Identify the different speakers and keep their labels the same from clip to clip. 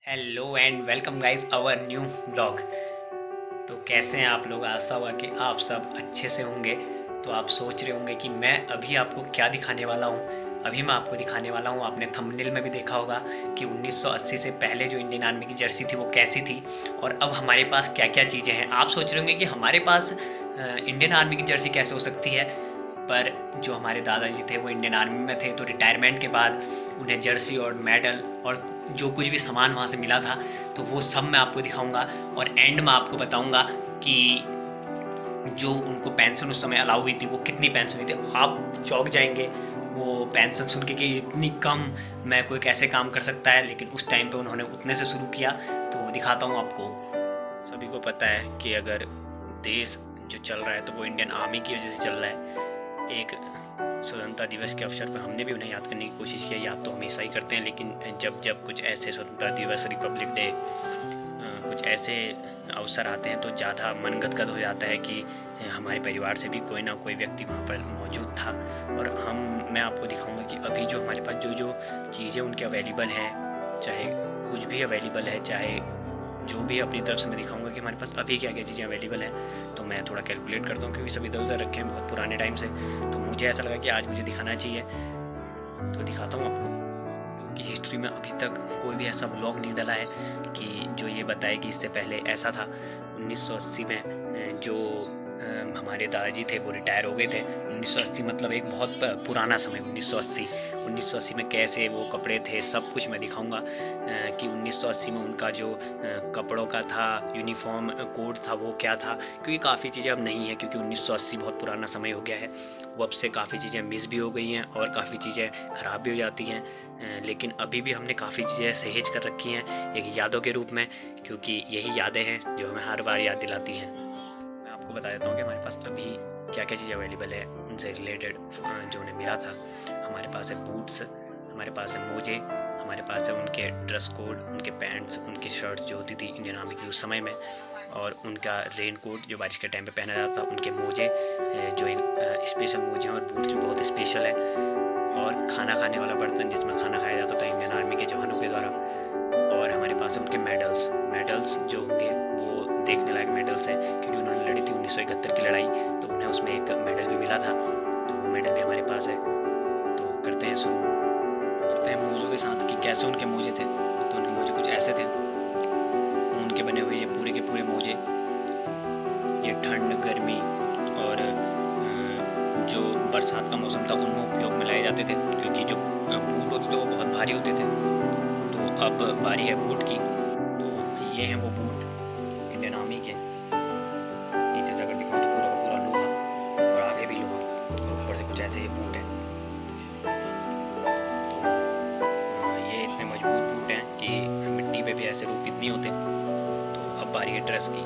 Speaker 1: Hello and welcome guys our new blog. तो कैसे हैं आप लोग? आशा हुआ कि आप सब अच्छे से होंगे। तो आप सोच रहे होंगे कि मैं अभी आपको क्या दिखाने वाला हूँ। अभी मैं आपको दिखाने वाला हूँ, आपने थंबनेल में भी देखा होगा कि 1980 से पहले जो इंडियन आर्मी की जर्सी थी वो कैसी थी और अब हमारे पास क्या क्या चीज़ें हैं। आप सोच रहे होंगे कि हमारे पास इंडियन आर्मी की जर्सी कैसे हो सकती है, पर जो हमारे दादाजी थे वो इंडियन आर्मी में थे, तो रिटायरमेंट के बाद उन्हें जर्सी और मेडल और जो कुछ भी सामान वहाँ से मिला था तो वो सब मैं आपको दिखाऊंगा। और एंड में आपको बताऊंगा कि जो उनको पेंशन उस समय अलाउ हुई थी वो कितनी पेंशन हुई थी। आप चौंक जाएंगे वो पेंशन सुन के कि इतनी कम मैं कोई कैसे काम कर सकता है, लेकिन उस टाइम पे उन्होंने उतने से शुरू किया। तो दिखाता हूँ आपको। सभी को पता है कि अगर देश जो चल रहा है तो वो इंडियन आर्मी की वजह से चल रहा है। एक स्वतंत्रता दिवस के अवसर पर हमने भी उन्हें याद करने की कोशिश की, याद तो हमेशा ही करते हैं, लेकिन जब जब कुछ ऐसे स्वतंत्रता दिवस, रिपब्लिक डे, कुछ ऐसे अवसर आते हैं तो ज़्यादा मन गदगद हो जाता है कि हमारे परिवार से भी कोई ना कोई व्यक्ति वहाँ पर मौजूद था। और मैं आपको दिखाऊंगा कि अभी जो हमारे पास जो जो चीज़ें उनके अवेलेबल हैं, चाहे कुछ भी अवेलेबल है, चाहे जो भी अपनी तरफ से मैं दिखाऊंगा कि हमारे पास अभी क्या क्या चीज़ें अवेलेबल हैं। तो मैं थोड़ा कैलकुलेट करता हूँ क्योंकि सब इधर उधर रखे हैं बहुत पुराने टाइम से, तो मुझे ऐसा लगा कि आज मुझे दिखाना चाहिए। तो दिखाता हूँ आपको, क्योंकि हिस्ट्री में अभी तक कोई भी ऐसा व्लॉग नहीं डाला है कि जो ये बताए कि इससे पहले ऐसा था। 1980 में जो हमारे दादाजी थे वो रिटायर हो गए थे। 1980 मतलब एक बहुत पुराना समय। 1980 में कैसे वो कपड़े थे सब कुछ मैं दिखाऊंगा कि 1980 में उनका जो कपड़ों का था, यूनिफॉर्म कोड था, वो क्या था। क्योंकि काफ़ी चीज़ें अब नहीं है, क्योंकि 1980 बहुत पुराना समय हो गया है। वो अब से काफ़ी चीज़ें मिस भी हो गई हैं और काफ़ी चीज़ें ख़राब भी हो जाती हैं, लेकिन अभी भी हमने काफ़ी चीज़ें सहेज कर रखी हैं एक यादों के रूप में, क्योंकि यही यादें हैं जो हमें हर बार याद दिलाती हैं। मैं आपको बता देता हूँ कि हमारे पास अभी क्या क्या चीज़ अवेलेबल है उनसे रिलेटेड जो उन्हें मिला था। हमारे पास है बूट्स, हमारे पास है मोजे, हमारे पास है उनके ड्रेस कोड, उनके पैंट्स, उनकी शर्ट्स जो होती थी इंडियन आर्मी की उस समय में, और उनका रेन कोट जो बारिश के टाइम पे पहना जाता था, उनके मोजे जो एक स्पेशल मोजे हैं, और बूट्स भी बहुत स्पेशल है, और खाना खाने वाला बर्तन जिसमें खाना खाया जाता था इंडियन आर्मी के जवानों के द्वारा। और हमारे पास है उनके मेडल्स जो होंगे वो देखने लायक मेडल्स हैं, क्योंकि उन्होंने लड़ी थी 1971 की लड़ाई, तो उन्हें उसमें एक मेडल भी मिला था, तो वो मेडल भी हमारे पास है। तो करते हैं शुरू, करते हैं मोजों के साथ कि कैसे उनके मोजे थे। तो उनके मोजे कुछ ऐसे थे, ऊन के बने हुए ये पूरे के पूरे मोजे। ये ठंड, गर्मी और जो बरसात का मौसम था उनमें उपयोग में लाए जाते थे, क्योंकि जो बूट होते थे वो बहुत भारी होते थे। तो अब बारी है बूट की। तो ये हैं वो बूट इंडियन आर्मी के। नीचे से अगर दिखाऊं तो पूरा का पूरा लोहा और आगे भी लोहा, और ऊपर से कुछ ऐसे ये बूट हैं। तो ये इतने मजबूत बूट हैं कि मिट्टी पे भी ऐसे रोपित नहीं होते। तो अब बारी है ड्रेस की।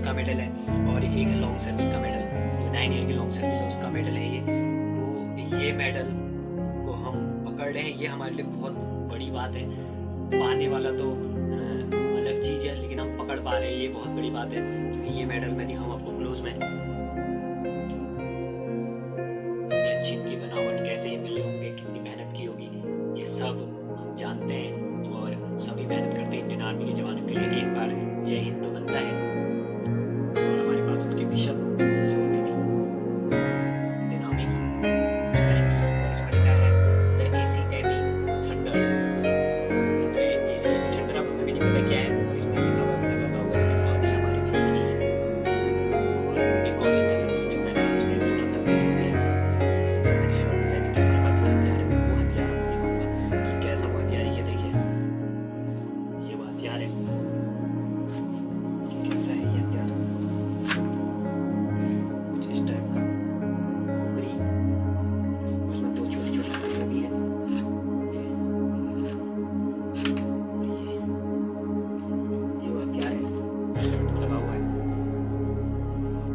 Speaker 1: उसका मेडल है, और एक लॉन्ग सर्विस का मेडल, जो 9 ईयर की लॉन्ग सर्विस है उसका मेडल है ये। तो ये मेडल को हम पकड़ रहे हैं, ये हमारे लिए बहुत बड़ी बात है। पाने वाला तो अलग चीज़ है, लेकिन हम पकड़ पा रहे हैं, ये बहुत बड़ी बात है। क्योंकि ये मेडल मैं दिखाऊँ आपको क्लोज में, अच्छी इनकी बनावट, कैसे ये मिले होंगे, कितनी मेहनत की होगी, ये सब हम जानते हैं। और सभी मेहनत करते हैं इंडियन आर्मी के जवानों के लिए। एक बार जय हिंद तो बनता है। और हमारे पास उनकी मिशन जो होती थी इंडियन आर्मी की उस टाइम की, और इसमें लिखा है the ACAB thunder. The ACAB thunder अब हमें भी नहीं पता क्या है, और इसमें लिखा हुआ हमें पता होगा, लेकिन अभी हमारे बीच में नहीं है। और एक और स्पेशल जो मैंने आपसे बोला था वीडियो के, जो मैंने शॉर्ट दिखाई थी कि हमारे पास ये हथियार है, तो वो हथियार आपको दिखाऊंगा कि कैसा वो हथियार है। ये देखिए, ये वो हथियार है, कैसा है ये हथियार, कुछ इस टाइप का कुकरी, उसमें 2 छोटी छोटी टंगियाँ भी है। ये वो हथियार है, लगा हुआ है।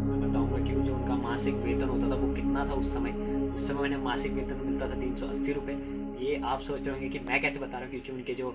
Speaker 1: मैं बताऊंगा कि जो उनका मासिक वेतन होता था वो कितना था उस समय। उस समय उन्हें मासिक वेतन मिलता था 380 रुपये। ये आप सोच रहे होंगे कि मैं कैसे बता रहा हूँ, क्योंकि उनके जो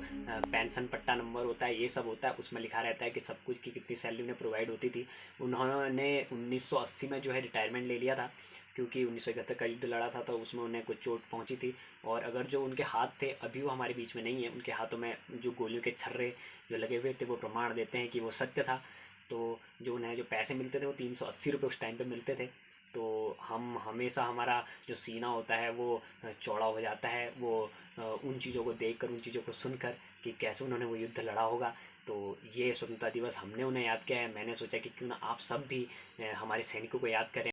Speaker 1: पेंशन पट्टा नंबर होता है, ये सब होता है, उसमें लिखा रहता है कि सब कुछ की कितनी सैलरी उन्हें प्रोवाइड होती थी। उन्होंने 1980 में जो है रिटायरमेंट ले लिया था, क्योंकि 1971 का युद्ध लड़ा था, तो उसमें उन्हें कुछ चोट पहुंची थी। और अगर जो उनके हाथ थे, अभी वो हमारे बीच में नहीं है, उनके हाथों में जो गोलियों के छर्रे जो लगे हुए थे वो प्रमाण देते हैं कि वो सत्य था। तो जो उन्हें जो पैसे मिलते थे वो 380 रुपये उस टाइम पे मिलते थे। तो हम हमेशा, हमारा जो सीना होता है वो चौड़ा हो जाता है, वो उन चीज़ों को देखकर, उन चीज़ों को सुनकर कि कैसे उन्होंने वो युद्ध लड़ा होगा। तो ये स्वतंत्रता दिवस हमने उन्हें याद किया है। मैंने सोचा कि क्यों ना आप सब भी हमारे सैनिकों को याद करें।